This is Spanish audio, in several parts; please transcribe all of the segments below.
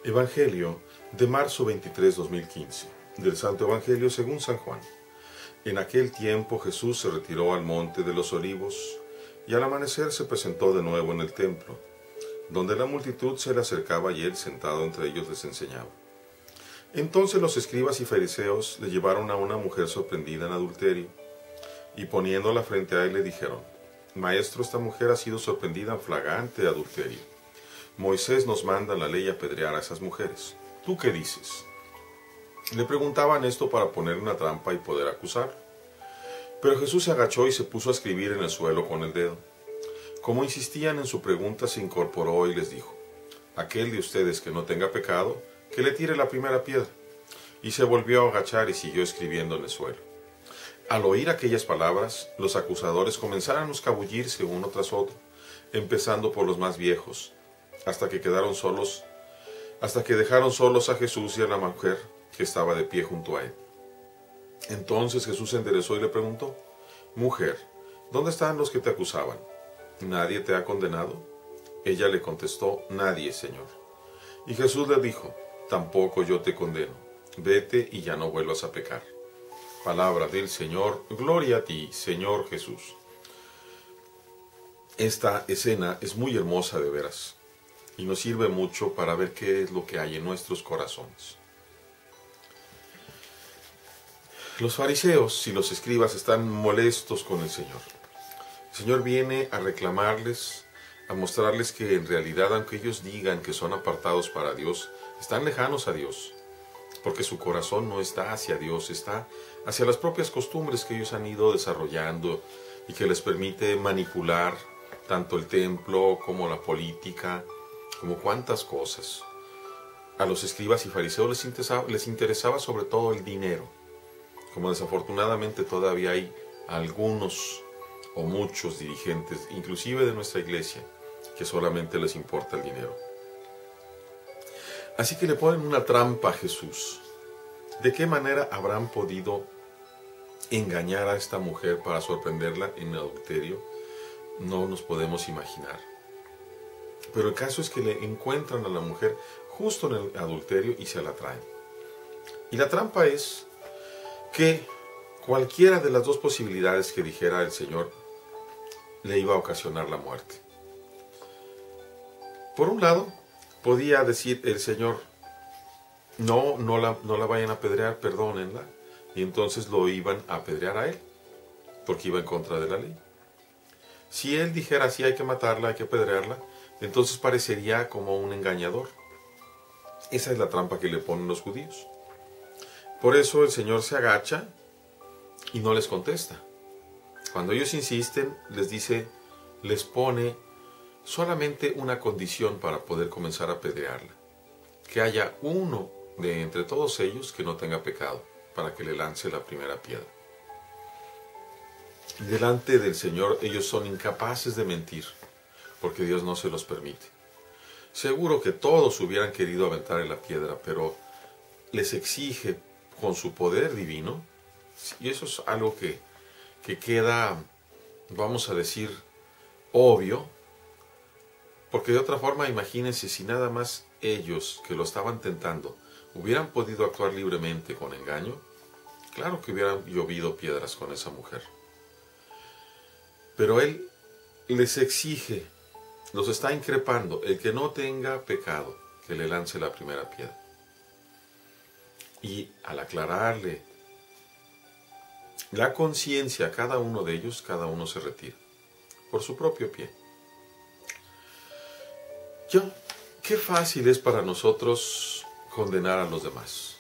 Evangelio de marzo 23, 2015, del Santo Evangelio según San Juan. En aquel tiempo Jesús se retiró al monte de los Olivos y al amanecer se presentó de nuevo en el templo, donde la multitud se le acercaba y él sentado entre ellos les enseñaba. Entonces los escribas y fariseos le llevaron a una mujer sorprendida en adulterio y poniéndola frente a él le dijeron: Maestro, esta mujer ha sido sorprendida en flagrante adulterio. Moisés nos manda en la ley apedrear a esas mujeres. ¿Tú qué dices? Le preguntaban esto para poner una trampa y poder acusar. Pero Jesús se agachó y se puso a escribir en el suelo con el dedo. Como insistían en su pregunta, se incorporó y les dijo: Aquel de ustedes que no tenga pecado, que le tire la primera piedra. Y se volvió a agachar y siguió escribiendo en el suelo. Al oír aquellas palabras, los acusadores comenzaron a escabullirse uno tras otro, empezando por los más viejos, hasta que dejaron solos a Jesús y a la mujer que estaba de pie junto a él. Entonces Jesús se enderezó y le preguntó: Mujer, ¿dónde están los que te acusaban? ¿Nadie te ha condenado? Ella le contestó: Nadie, Señor. Y Jesús le dijo: Tampoco yo te condeno. Vete y ya no vuelvas a pecar. Palabra del Señor. Gloria a ti, Señor Jesús. Esta escena es muy hermosa de veras y nos sirve mucho para ver qué es lo que hay en nuestros corazones. Los fariseos y los escribas están molestos con el Señor. El Señor viene a reclamarles, a mostrarles que en realidad, aunque ellos digan que son apartados para Dios, están lejanos a Dios, porque su corazón no está hacia Dios, está hacia las propias costumbres que ellos han ido desarrollando y que les permite manipular tanto el templo como la política, como cuantas cosas. A los escribas y fariseos les interesaba sobre todo el dinero, como desafortunadamente todavía hay algunos o muchos dirigentes, inclusive de nuestra iglesia, que solamente les importa el dinero. Así que le ponen una trampa a Jesús. ¿De qué manera habrán podido engañar a esta mujer para sorprenderla en adulterio? No nos podemos imaginar. Pero el caso es que le encuentran a la mujer justo en el adulterio y se la traen. Y la trampa es que cualquiera de las dos posibilidades que dijera el Señor le iba a ocasionar la muerte. Por un lado, podía decir el Señor: no la vayan a apedrear, perdónenla. Y entonces lo iban a apedrear a él, porque iba en contra de la ley. Si él dijera: sí, hay que matarla, hay que apedrearla, entonces parecería como un engañador. Esa es la trampa que le ponen los judíos. Por eso el Señor se agacha y no les contesta. Cuando ellos insisten, les pone solamente una condición para poder comenzar a apedrearla: que haya uno de entre todos ellos que no tenga pecado, para que le lance la primera piedra. Delante del Señor ellos son incapaces de mentir, porque Dios no se los permite. Seguro que todos hubieran querido aventarle la piedra, pero les exige con su poder divino, y eso es algo que queda, vamos a decir, obvio, porque de otra forma, imagínense si nada más ellos que lo estaban tentando hubieran podido actuar libremente con engaño, claro que hubieran llovido piedras con esa mujer. Pero él les exige, los está increpando: el que no tenga pecado, que le lance la primera piedra. Y al aclararle la conciencia a cada uno de ellos, cada uno se retira por su propio pie. Qué fácil es para nosotros condenar a los demás.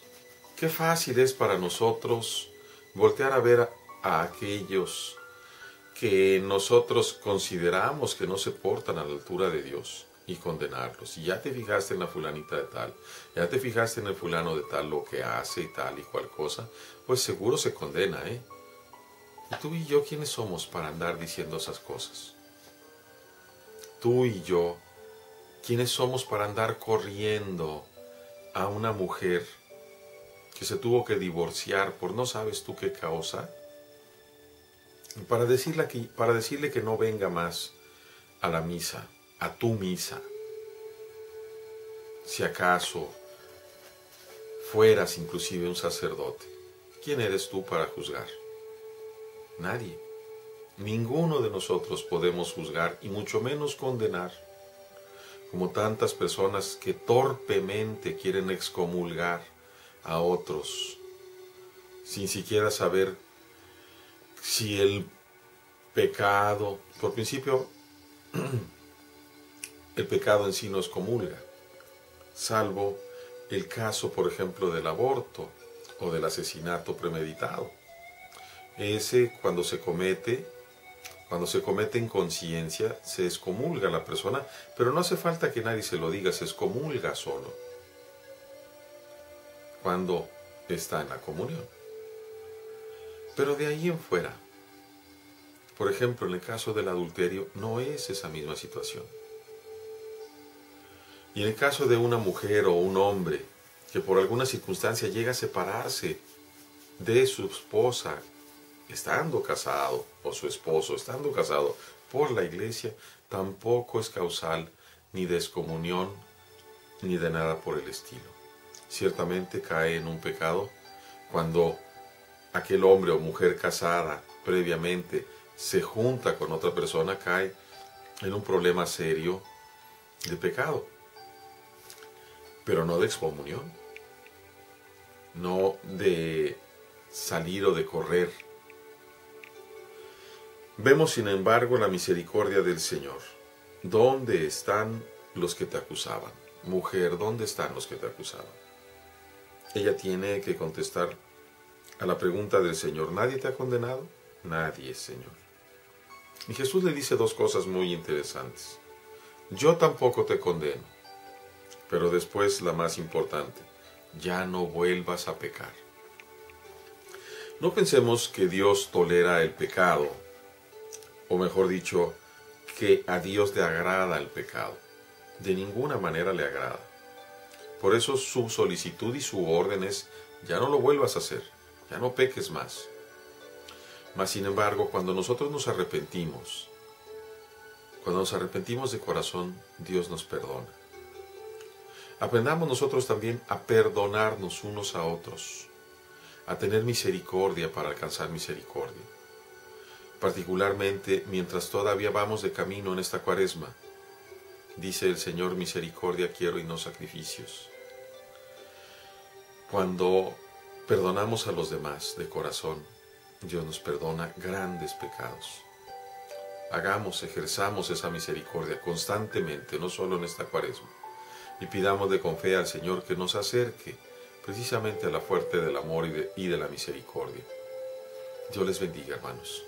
Qué fácil es para nosotros voltear a ver a aquellos que nosotros consideramos que no se portan a la altura de Dios y condenarlos. Y ya te fijaste en la fulanita de tal, ya te fijaste en el fulano de tal, lo que hace y tal y cual cosa, pues seguro se condena, ¿eh? ¿Y tú y yo quiénes somos para andar diciendo esas cosas? Tú y yo, ¿quiénes somos para andar corriendo a una mujer que se tuvo que divorciar por no sabes tú qué causa? Para decirle que no venga más a la misa, a tu misa. si acaso fueras inclusive un sacerdote, ¿quién eres tú para juzgar? Nadie. Ninguno de nosotros podemos juzgar y mucho menos condenar, como tantas personas que torpemente quieren excomulgar a otros, sin siquiera saber si el pecado, por principio, el pecado en sí no excomulga, salvo el caso, por ejemplo, del aborto o del asesinato premeditado. Ese, cuando se comete en conciencia, se excomulga a la persona, pero no hace falta que nadie se lo diga, se excomulga solo, cuando está en la comunión. Pero de ahí en fuera, por ejemplo, en el caso del adulterio, no es esa misma situación. Y en el caso de una mujer o un hombre que por alguna circunstancia llega a separarse de su esposa, estando casado, o su esposo estando casado por la iglesia, tampoco es causal ni de excomunión ni de nada por el estilo. Ciertamente cae en un pecado cuando aquel hombre o mujer casada previamente se junta con otra persona, cae en un problema serio de pecado, pero no de excomunión, no de salir o de correr. Vemos, sin embargo, la misericordia del Señor. ¿Dónde están los que te acusaban? Mujer, ¿dónde están los que te acusaban? Ella tiene que contestar a la pregunta del Señor: ¿nadie te ha condenado? Nadie, Señor. Y Jesús le dice dos cosas muy interesantes. Yo tampoco te condeno, pero después la más importante: ya no vuelvas a pecar. No pensemos que Dios tolera el pecado, o mejor dicho, que a Dios le agrada el pecado. De ninguna manera le agrada. Por eso su solicitud y su orden es: ya no lo vuelvas a hacer, ya no peques más. Mas sin embargo, cuando nosotros nos arrepentimos de corazón, Dios nos perdona. Aprendamos nosotros también a perdonarnos unos a otros, a tener misericordia para alcanzar misericordia. Particularmente mientras todavía vamos de camino en esta Cuaresma. Dice el Señor: misericordia quiero y no sacrificios. Cuando perdonamos a los demás de corazón, Dios nos perdona grandes pecados. Ejerzamos esa misericordia constantemente, no solo en esta Cuaresma, y pidamos de con fe al Señor que nos acerque precisamente a la fuente del amor y de la misericordia. Dios les bendiga, hermanos.